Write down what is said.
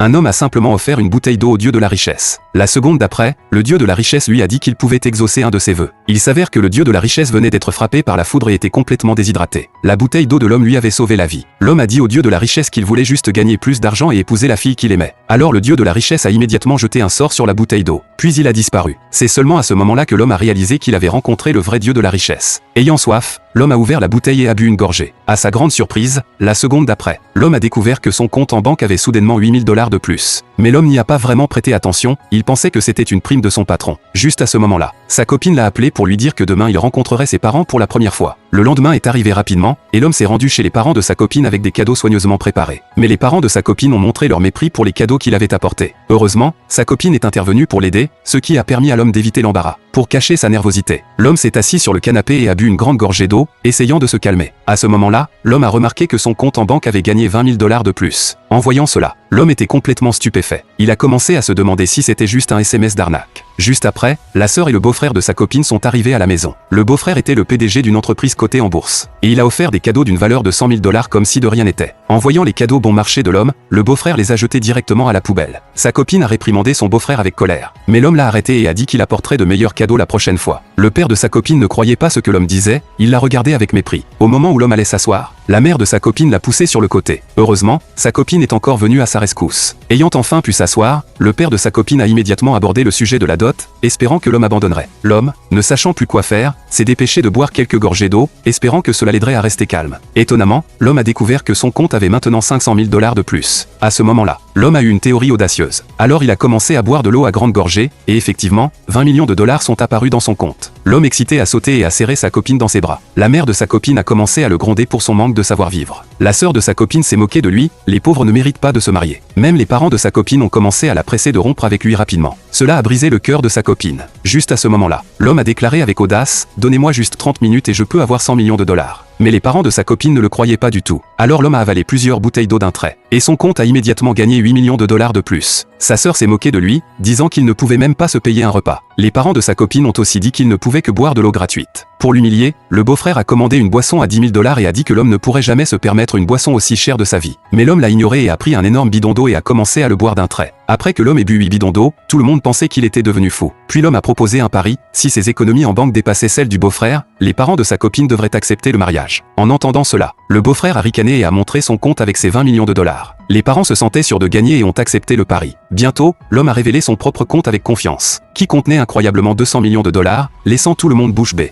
Un homme a simplement offert une bouteille d'eau au dieu de la richesse. La seconde d'après, le dieu de la richesse lui a dit qu'il pouvait exaucer un de ses vœux. Il s'avère que le dieu de la richesse venait d'être frappé par la foudre et était complètement déshydraté. La bouteille d'eau de l'homme lui avait sauvé la vie. L'homme a dit au dieu de la richesse qu'il voulait juste gagner plus d'argent et épouser la fille qu'il aimait. Alors le dieu de la richesse a immédiatement jeté un sort sur la bouteille d'eau. Puis il a disparu. C'est seulement à ce moment-là que l'homme a réalisé qu'il avait rencontré le vrai dieu de la richesse. Ayant soif, l'homme a ouvert la bouteille et a bu une gorgée. À sa grande surprise, la seconde d'après, l'homme a découvert que son compte en banque avait soudainement 8000 $ de plus. Mais l'homme n'y a pas vraiment prêté attention, il pensait que c'était une prime de son patron. Juste à ce moment-là, sa copine l'a appelé pour lui dire que demain il rencontrerait ses parents pour la première fois. Le lendemain est arrivé rapidement, et l'homme s'est rendu chez les parents de sa copine avec des cadeaux soigneusement préparés. Mais les parents de sa copine ont montré leur mépris pour les cadeaux qu'il avait apportés. Heureusement, sa copine est intervenue pour l'aider, ce qui a permis à l'homme d'éviter l'embarras. Pour cacher sa nervosité, l'homme s'est assis sur le canapé et a bu une grande gorgée d'eau, essayant de se calmer. À ce moment-là, l'homme a remarqué que son compte en banque avait gagné 20 000 $ de plus. En voyant cela, l'homme était complètement stupéfait. Il a commencé à se demander si c'était juste un SMS d'arnaque. Juste après, la sœur et le beau-frère de sa copine sont arrivés à la maison. Le beau-frère était le PDG d'une entreprise cotée en bourse. Et il a offert des cadeaux d'une valeur de 100 000 $ comme si de rien n'était. En voyant les cadeaux bon marché de l'homme, le beau-frère les a jetés directement à la poubelle. Sa copine a réprimandé son beau-frère avec colère. Mais l'homme l'a arrêté et a dit qu'il apporterait de meilleurs cadeaux la prochaine fois. Le père de sa copine ne croyait pas ce que l'homme disait, il l'a regardé avec mépris. Au moment où l'homme allait s'asseoir, la mère de sa copine l'a poussé sur le côté. Heureusement, sa copine est encore venue à sa rescousse. Ayant enfin pu s'asseoir, le père de sa copine a immédiatement abordé le sujet de la dot, espérant que l'homme abandonnerait. L'homme, ne sachant plus quoi faire, s'est dépêché de boire quelques gorgées d'eau, espérant que cela l'aiderait à rester calme. Étonnamment, l'homme a découvert que son compte avait maintenant 500 000 $ de plus. À ce moment-là, l'homme a eu une théorie audacieuse. Alors il a commencé à boire de l'eau à grande gorgée, et effectivement, 20 millions de $ sont apparus dans son compte. L'homme excité a sauté et a serré sa copine dans ses bras. La mère de sa copine a commencé à le gronder pour son manque de savoir-vivre. La sœur de sa copine s'est moquée de lui, les pauvres ne méritent pas de se marier. Même les parents de sa copine ont commencé à la presser de rompre avec lui rapidement. Cela a brisé le cœur de sa copine. Juste à ce moment-là, l'homme a déclaré avec audace « Donnez-moi juste 30 minutes et je peux avoir 100 millions de $. Mais les parents de sa copine ne le croyaient pas du tout. Alors l'homme a avalé plusieurs bouteilles d'eau d'un trait. Et son compte a immédiatement gagné 8 millions de $ de plus. Sa sœur s'est moquée de lui, disant qu'il ne pouvait même pas se payer un repas. Les parents de sa copine ont aussi dit qu'il ne pouvait que boire de l'eau gratuite. Pour l'humilier, le beau-frère a commandé une boisson à 10 000 $ et a dit que l'homme ne pourrait jamais se permettre une boisson aussi chère de sa vie. Mais l'homme l'a ignoré et a pris un énorme bidon d'eau et a commencé à le boire d'un trait. Après que l'homme ait bu 8 bidons d'eau, tout le monde pensait qu'il était devenu fou. Puis l'homme a proposé un pari, si ses économies en banque dépassaient celles du beau-frère, les parents de sa copine devraient accepter le mariage. En entendant cela, le beau-frère a ricané et a montré son compte avec ses 20 millions de $. Les parents se sentaient sûrs de gagner et ont accepté le pari. Bientôt, l'homme a révélé son propre compte avec confiance, qui contenait incroyablement 200 millions de $, laissant tout le monde bouche bée.